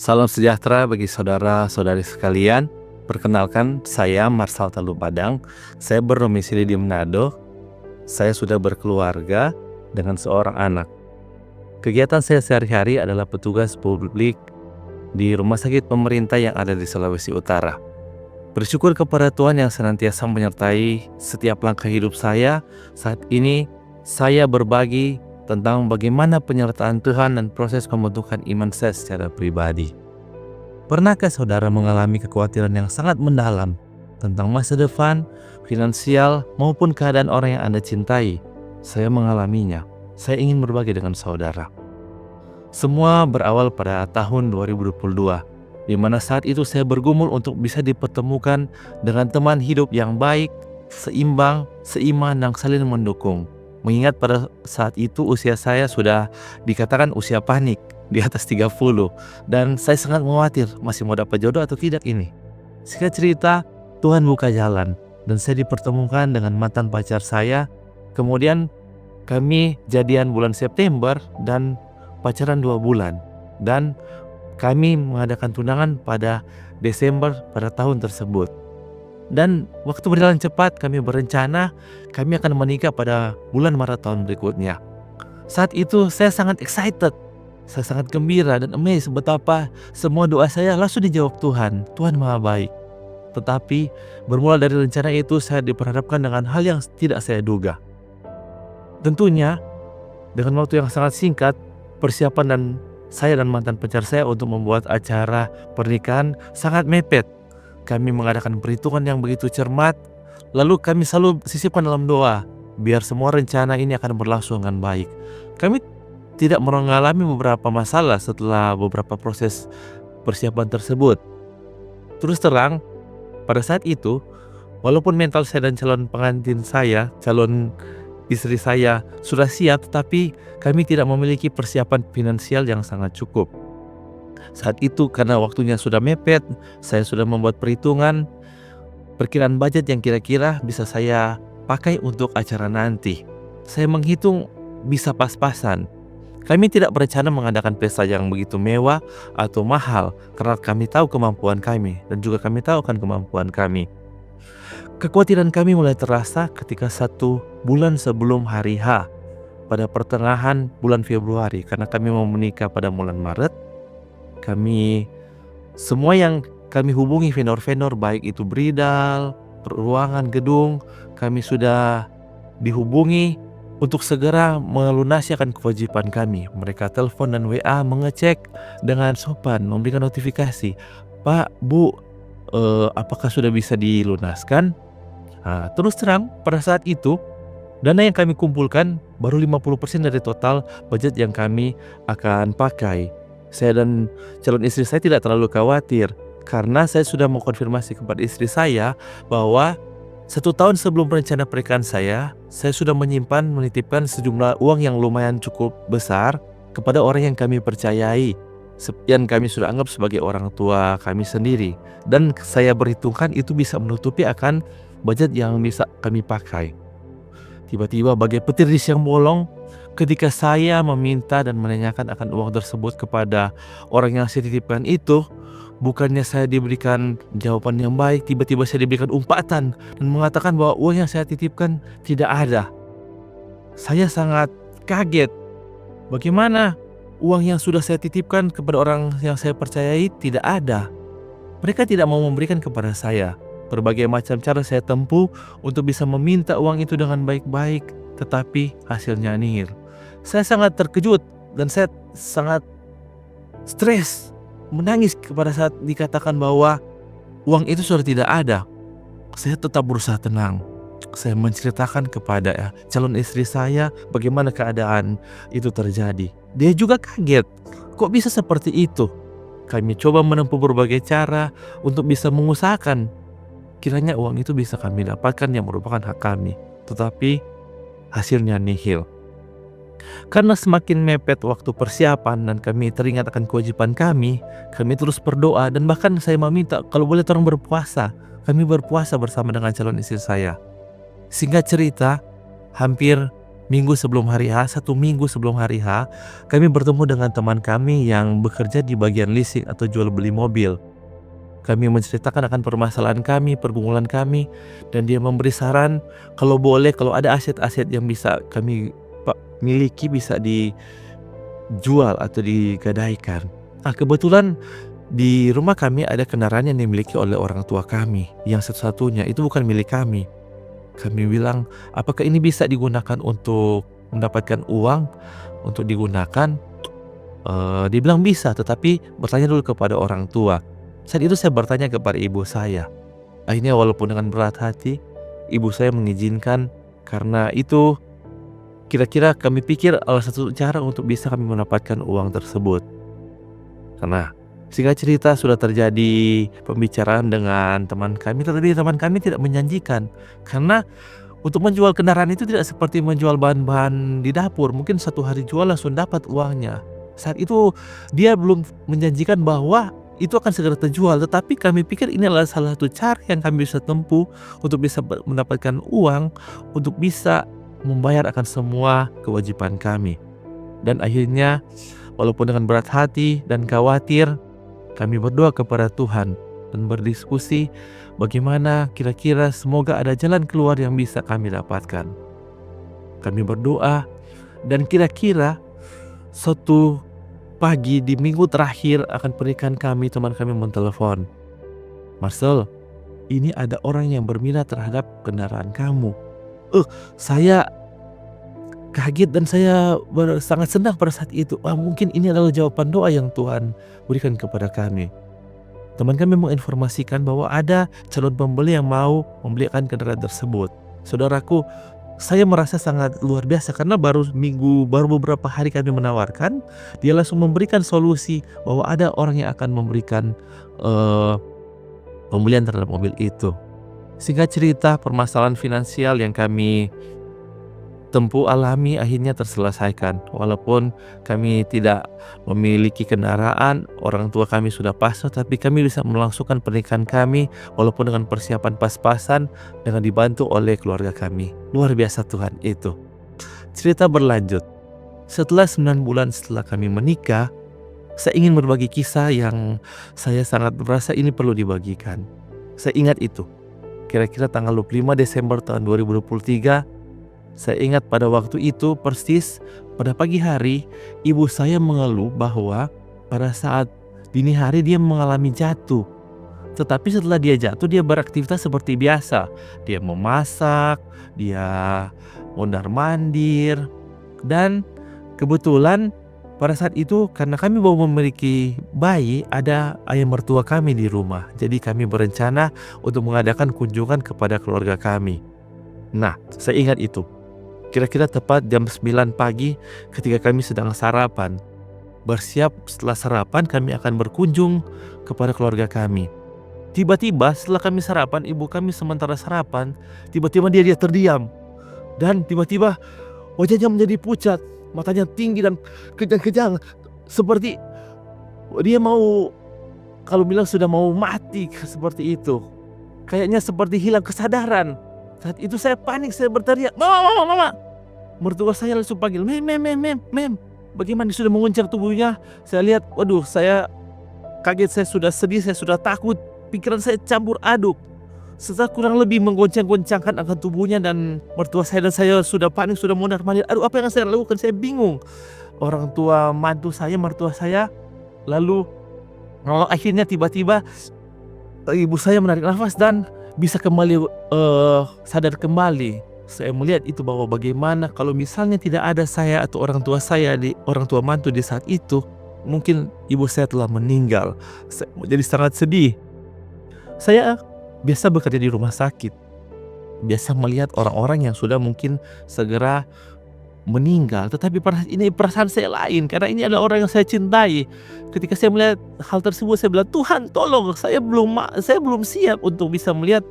Salam sejahtera bagi saudara-saudari sekalian. Perkenalkan, saya Marsal Talu Padang. Saya berdomisili di Manado. Saya sudah berkeluarga dengan seorang anak. Kegiatan saya sehari-hari adalah petugas publik di rumah sakit pemerintah yang ada di Sulawesi Utara. Bersyukur kepada Tuhan yang senantiasa menyertai setiap langkah hidup saya. Saat ini saya berbagi tentang bagaimana penyertaan Tuhan dan proses pembentukan iman saya secara pribadi. Pernahkah saudara mengalami kekhawatiran yang sangat mendalam tentang masa depan, finansial, maupun keadaan orang yang Anda cintai? Saya mengalaminya. Saya ingin berbagi dengan saudara. Semua berawal pada tahun 2022, di mana saat itu saya bergumul untuk bisa dipertemukan dengan teman hidup yang baik, seimbang, seiman, dan saling mendukung. Mengingat pada saat itu usia saya sudah dikatakan usia panik, di atas 30, dan saya sangat khawatir masih mau dapat jodoh atau tidak ini. Singkat cerita, Tuhan buka jalan dan saya dipertemukan dengan mantan pacar saya. Kemudian kami jadian bulan September dan pacaran 2 bulan, dan kami mengadakan tunangan pada Desember pada tahun tersebut. Dan waktu berjalan cepat, kami berencana kami akan menikah pada bulan Maret tahun berikutnya. Saat itu saya sangat excited, saya sangat gembira dan amazed betapa semua doa saya langsung dijawab Tuhan. Tuhan Maha Baik. Tetapi bermula dari rencana itu saya diperhadapkan dengan hal yang tidak saya duga. Tentunya dengan waktu yang sangat singkat, persiapan dan saya dan mantan pacar saya untuk membuat acara pernikahan sangat mepet. Kami mengadakan perhitungan yang begitu cermat, lalu kami selalu sisipkan dalam doa, biar semua rencana ini akan berlangsung dengan baik. Kami tidak mengalami beberapa masalah setelah beberapa proses persiapan tersebut. Terus terang, pada saat itu, walaupun mental saya dan calon pengantin saya, calon istri saya sudah siap, tetapi kami tidak memiliki persiapan finansial yang sangat cukup. Saat itu karena waktunya sudah mepet, saya sudah membuat perhitungan perkiraan budget yang kira-kira bisa saya pakai untuk acara nanti. Saya menghitung bisa pas-pasan. Kami tidak berencana mengadakan pesta yang begitu mewah atau mahal karena kami tahu kemampuan kami dan juga kami tahu kan kemampuan kami. Kekhawatiran kami mulai terasa ketika 1 bulan sebelum hari H pada pertengahan bulan Februari, karena kami mau menikah pada bulan Maret. Semua yang kami hubungi vendor-vendor, baik itu bridal, ruangan, gedung, kami sudah dihubungi untuk segera melunasi akan kewajiban kami. Mereka telepon dan WA mengecek dengan sopan, memberikan notifikasi, Pak, Bu, apakah sudah bisa dilunaskan? Terus terang pada saat itu dana yang kami kumpulkan baru 50% dari total budget yang kami akan pakai. Saya dan calon istri saya tidak terlalu khawatir karena saya sudah mengkonfirmasi kepada istri saya bahwa 1 tahun sebelum rencana pernikahan saya sudah menitipkan sejumlah uang yang lumayan cukup besar kepada orang yang kami percayai, yang kami sudah anggap sebagai orang tua kami sendiri, dan saya berhitungkan itu bisa menutupi akan budget yang bisa kami pakai. Tiba-tiba bagai petir di siang bolong, ketika saya meminta dan menanyakan akan uang tersebut kepada orang yang saya titipkan itu, bukannya saya diberikan jawaban yang baik, tiba-tiba saya diberikan umpatan dan mengatakan bahwa uang yang saya titipkan tidak ada. Saya sangat kaget. Bagaimana uang yang sudah saya titipkan kepada orang yang saya percayai tidak ada? Mereka tidak mau memberikan kepada saya. Berbagai macam cara saya tempuh untuk bisa meminta uang itu dengan baik-baik, tetapi hasilnya nihil. Saya sangat terkejut dan saya sangat stres, menangis pada saat dikatakan bahwa uang itu sudah tidak ada. Saya tetap berusaha tenang. Saya menceritakan kepada calon istri saya bagaimana keadaan itu terjadi. Dia juga kaget, kok bisa seperti itu? Kami coba menempuh berbagai cara untuk bisa mengusahakan kiranya uang itu bisa kami dapatkan yang merupakan hak kami, tetapi hasilnya nihil. Karena semakin mepet waktu persiapan dan kami teringat akan kewajiban kami terus berdoa dan bahkan saya meminta kalau boleh tolong berpuasa. Kami berpuasa bersama dengan calon istri saya. Singkat cerita, hampir Minggu sebelum hari H, 1 minggu sebelum hari H, kami bertemu dengan teman kami yang bekerja di bagian leasing atau jual beli mobil. Kami menceritakan akan permasalahan kami, pergumulan kami, dan dia memberi saran kalau boleh, kalau ada aset-aset yang bisa kami miliki bisa dijual atau digadaikan. Nah, kebetulan di rumah kami ada kendaraan yang dimiliki oleh orang tua kami, yang satu-satunya itu bukan milik kami. Kami bilang, apakah ini bisa digunakan untuk mendapatkan uang untuk digunakan? Dia bilang bisa, tetapi bertanya dulu kepada orang tua. Saat itu saya bertanya kepada ibu saya. Akhirnya walaupun dengan berat hati, ibu saya mengizinkan karena itu kira-kira kami pikir salah satu cara untuk bisa kami mendapatkan uang tersebut. Karena singkat cerita sudah terjadi pembicaraan dengan teman kami, tetapi teman kami tidak menjanjikan. Karena untuk menjual kendaraan itu tidak seperti menjual bahan-bahan di dapur. Mungkin 1 hari jual langsung dapat uangnya. Saat itu dia belum menjanjikan bahwa itu akan segera terjual. Tetapi kami pikir ini adalah salah satu cara yang kami bisa tempuh untuk bisa mendapatkan uang, untuk bisa membayar akan semua kewajiban kami. Dan akhirnya walaupun dengan berat hati dan khawatir, kami berdoa kepada Tuhan dan berdiskusi bagaimana kira-kira semoga ada jalan keluar yang bisa kami dapatkan. Kami berdoa dan kira-kira suatu pagi di minggu terakhir akan pernikahan kami, teman kami mentelepon, "Marcel, ini ada orang yang berminat terhadap kendaraan kamu." Saya kaget dan saya sangat senang pada saat itu. Wah, mungkin ini adalah jawaban doa yang Tuhan berikan kepada kami. Teman kami menginformasikan bahwa ada calon pembeli yang mau membelikan kendaraan tersebut. Saudaraku, saya merasa sangat luar biasa karena baru beberapa hari kami menawarkan, dia langsung memberikan solusi bahwa ada orang yang akan memberikan pembelian terhadap mobil itu. Singkat cerita, permasalahan finansial yang kami tempuh alami akhirnya terselesaikan. Walaupun kami tidak memiliki kendaraan, orang tua kami sudah pasrah, tapi kami bisa melangsungkan pernikahan kami walaupun dengan persiapan pas-pasan dengan dibantu oleh keluarga kami. Luar biasa Tuhan itu. Cerita berlanjut. Setelah 9 bulan setelah kami menikah, saya ingin berbagi kisah yang saya sangat merasa ini perlu dibagikan. Saya ingat itu. Kira-kira tanggal 25 Desember tahun 2023, saya ingat pada waktu itu persis pada pagi hari ibu saya mengeluh bahwa pada saat dini hari dia mengalami jatuh. Tetapi setelah dia jatuh dia beraktivitas seperti biasa. Dia memasak, dia mondar-mandir. Dan kebetulan pada saat itu karena kami baru memiliki bayi, ada ayah mertua kami di rumah. Jadi kami berencana untuk mengadakan kunjungan kepada keluarga kami. Nah, saya ingat itu. Kira-kira tepat jam 9 pagi ketika kami sedang sarapan. Bersiap setelah sarapan kami akan berkunjung kepada keluarga kami. Tiba-tiba setelah kami sarapan, ibu kami sementara sarapan, tiba-tiba dia terdiam. Dan tiba-tiba wajahnya menjadi pucat, matanya tinggi dan kejang-kejang. Seperti dia mau, kalau bilang sudah mau mati seperti itu. Kayaknya seperti hilang kesadaran. Saat itu saya panik, saya berteriak, "Mama!" Mertua saya langsung panggil, Mem. Bagaimana sudah menguncang tubuhnya? Saya lihat, waduh, saya kaget, saya sudah sedih, saya sudah takut. Pikiran saya campur aduk. Setelah kurang lebih menggoncang-goncangkan akan tubuhnya dan mertua saya dan saya sudah panik, sudah mondar-mandir. Aduh, apa yang saya lakukan? Saya bingung. Orang tua mertua saya, lalu akhirnya tiba-tiba ibu saya menarik nafas dan bisa kembali sadar kembali. Saya melihat itu bahwa bagaimana kalau misalnya tidak ada saya atau orang tua mantu di saat itu, mungkin ibu saya telah meninggal. Saya jadi sangat sedih. Saya biasa bekerja di rumah sakit, biasa melihat orang-orang yang sudah mungkin segera meninggal, tetapi ini perasaan saya lain karena ini adalah orang yang saya cintai. Ketika saya melihat hal tersebut, saya bilang, Tuhan tolong, saya belum siap untuk bisa melihat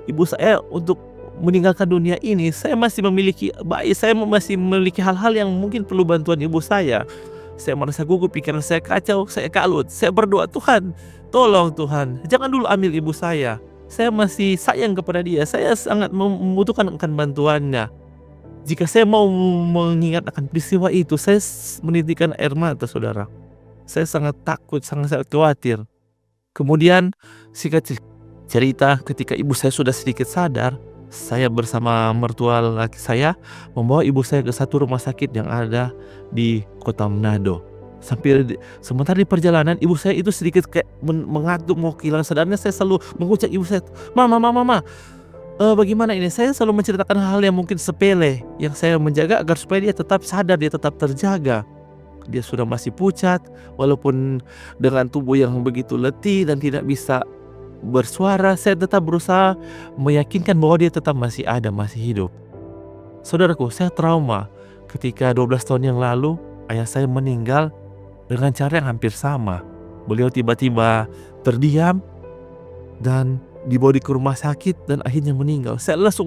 ibu saya untuk meninggalkan dunia ini. Saya masih memiliki bayi, saya masih memiliki hal-hal yang mungkin perlu bantuan ibu saya. Saya merasa gugup, pikiran saya kacau, saya kalut. Saya berdoa, Tuhan tolong Tuhan, jangan dulu ambil ibu saya masih sayang kepada dia, saya sangat membutuhkan akan bantuannya. Jika saya mau mengingat akan peristiwa itu, saya menitikkan air mata, saudara. Saya sangat takut, sangat-sangat khawatir. Kemudian singkat cerita, ketika ibu saya sudah sedikit sadar, saya bersama mertua laki saya membawa ibu saya ke satu rumah sakit yang ada di kota Manado. Sementara di perjalanan, ibu saya itu sedikit kayak mengantuk, mau kehilangan sadarnya. Saya selalu mengucap ibu saya, "Mama, mama, mama, bagaimana ini?" Saya selalu menceritakan hal yang mungkin sepele, yang saya menjaga agar supaya dia tetap sadar, dia tetap terjaga. Dia sudah masih pucat, walaupun dengan tubuh yang begitu letih dan tidak bisa bersuara, saya tetap berusaha meyakinkan bahwa dia tetap masih ada, masih hidup. Saudaraku, saya trauma ketika 12 tahun yang lalu ayah saya meninggal dengan cara yang hampir sama. Beliau tiba-tiba terdiam dan dibawa ke rumah sakit dan akhirnya meninggal.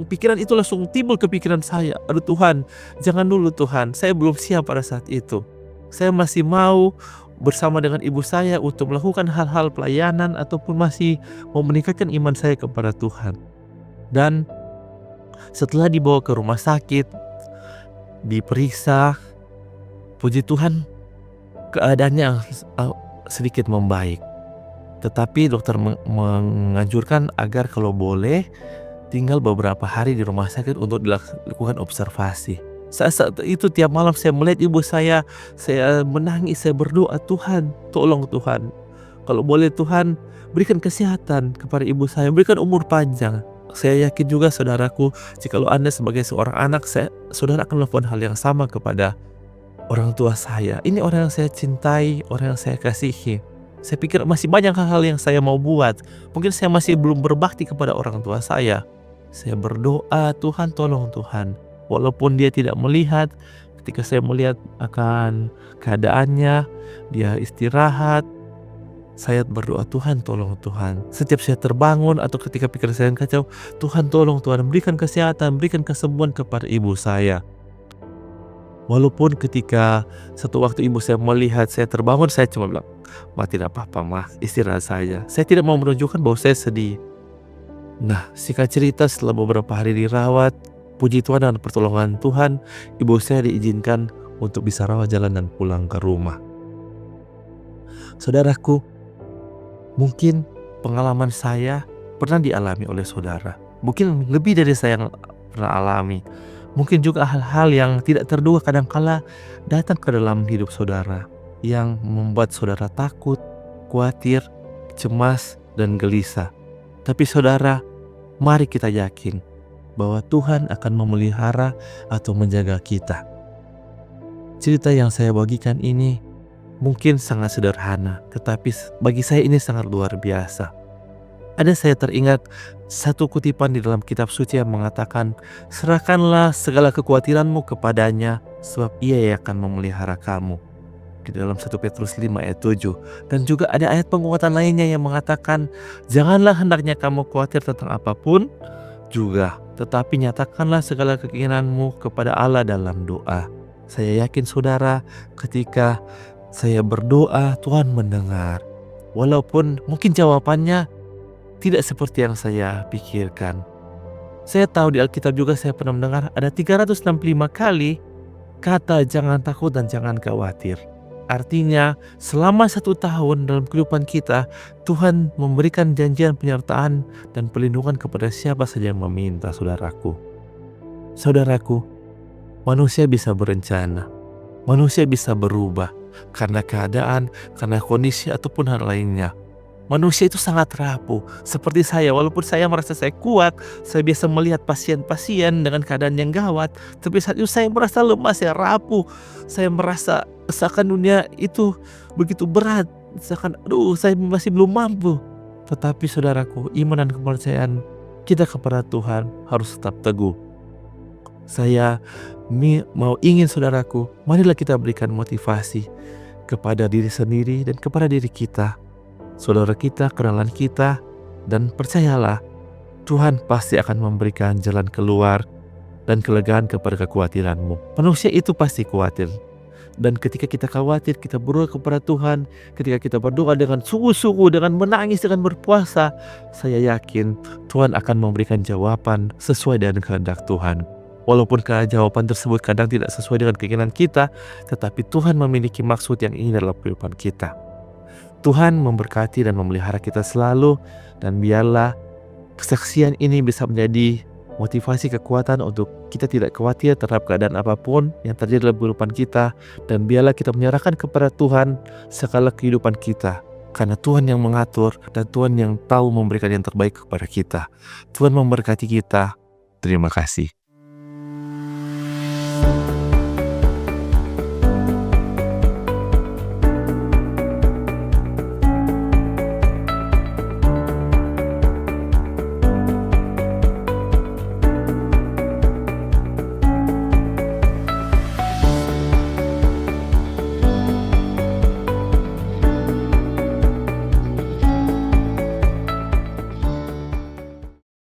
Pikiran itu langsung timbul ke pikiran saya. Aduh Tuhan, jangan dulu Tuhan, saya belum siap pada saat itu. Saya masih mau bersama dengan ibu saya untuk melakukan hal-hal pelayanan ataupun masih mau meningkatkan iman saya kepada Tuhan. Dan setelah dibawa ke rumah sakit, diperiksa, puji Tuhan keadaannya sedikit membaik. Tetapi dokter menganjurkan agar kalau boleh tinggal beberapa hari di rumah sakit untuk dilakukan observasi. Saat itu tiap malam saya melihat ibu saya menangis, saya berdoa, "Tuhan, tolong Tuhan. Kalau boleh Tuhan, berikan kesehatan kepada ibu saya, berikan umur panjang." Saya yakin juga saudaraku, jikalau Anda sebagai seorang anak, saudara akan melakukan hal yang sama kepada orang tua saya. Ini orang yang saya cintai, orang yang saya kasihi. Saya pikir masih banyak hal-hal yang saya mau buat. Mungkin saya masih belum berbakti kepada orang tua saya. Saya berdoa, "Tuhan, tolong Tuhan." Walaupun dia tidak melihat, ketika saya melihat akan keadaannya, dia istirahat, saya berdoa, "Tuhan, tolong Tuhan." Setiap saya terbangun atau ketika pikiran saya kacau, "Tuhan, tolong Tuhan, berikan kesehatan, berikan kesembuhan kepada ibu saya." Walaupun ketika satu waktu ibu saya melihat saya terbangun, saya cuma bilang, "Ma, tidak apa-apa, Ma, istirahat saja." Saya tidak mau menunjukkan bahwa saya sedih. Nah, singkat cerita, setelah beberapa hari dirawat, puji Tuhan dan pertolongan Tuhan, ibu saya diizinkan untuk bisa rawat jalan dan pulang ke rumah. Saudaraku, mungkin pengalaman saya pernah dialami oleh saudara. Mungkin lebih dari saya yang pernah alami. Mungkin juga hal-hal yang tidak terduga kadangkala datang ke dalam hidup saudara, yang membuat saudara takut, khawatir, cemas, dan gelisah. Tapi saudara, mari kita yakin bahwa Tuhan akan memelihara atau menjaga kita. Cerita yang saya bagikan ini mungkin sangat sederhana, tetapi bagi saya ini sangat luar biasa. Ada saya teringat satu kutipan di dalam kitab suci yang mengatakan, "Serahkanlah segala kekhawatiranmu kepadanya, sebab ia yang akan memelihara kamu." Di dalam 1 Petrus 5 ayat 7. Dan juga ada ayat penguatan lainnya yang mengatakan, "Janganlah hendaknya kamu khawatir tentang apapun juga, tetapi nyatakanlah segala keinginanmu kepada Allah dalam doa." Saya yakin saudara, ketika saya berdoa, Tuhan mendengar. Walaupun mungkin jawabannya tidak seperti yang saya pikirkan. Saya tahu di Alkitab juga saya pernah mendengar ada 365 kali kata jangan takut dan jangan khawatir. Artinya selama 1 tahun dalam kehidupan kita, Tuhan memberikan janjian penyertaan dan perlindungan kepada siapa saja yang meminta, saudaraku. Saudaraku, manusia bisa berencana, manusia bisa berubah karena keadaan, karena kondisi ataupun hal lainnya. Manusia itu sangat rapuh, seperti saya. Walaupun saya merasa saya kuat, saya biasa melihat pasien-pasien dengan keadaan yang gawat, tapi saat itu saya merasa lemah, saya rapuh. Saya merasa seakan dunia itu begitu berat, seakan saya masih belum mampu. Tetapi saudaraku, iman dan kepercayaan kita kepada Tuhan harus tetap teguh. Saya ingin saudaraku, marilah kita berikan motivasi kepada diri sendiri dan kepada diri kita, saudara kita, kenalan kita, dan percayalah Tuhan pasti akan memberikan jalan keluar dan kelegaan kepada kekhawatiranmu. Manusia itu pasti khawatir, dan ketika kita khawatir, kita berdoa kepada Tuhan, ketika kita berdoa dengan sungguh-sungguh, dengan menangis, dengan berpuasa, saya yakin Tuhan akan memberikan jawaban sesuai dengan kehendak Tuhan. Walaupun jawaban tersebut kadang tidak sesuai dengan keinginan kita, tetapi Tuhan memiliki maksud yang indah dalam kehidupan kita. Tuhan memberkati dan memelihara kita selalu, dan biarlah kesaksian ini bisa menjadi motivasi kekuatan untuk kita tidak khawatir terhadap keadaan apapun yang terjadi dalam kehidupan kita, dan biarlah kita menyerahkan kepada Tuhan segala kehidupan kita, karena Tuhan yang mengatur dan Tuhan yang tahu memberikan yang terbaik kepada kita. Tuhan memberkati kita. Terima kasih.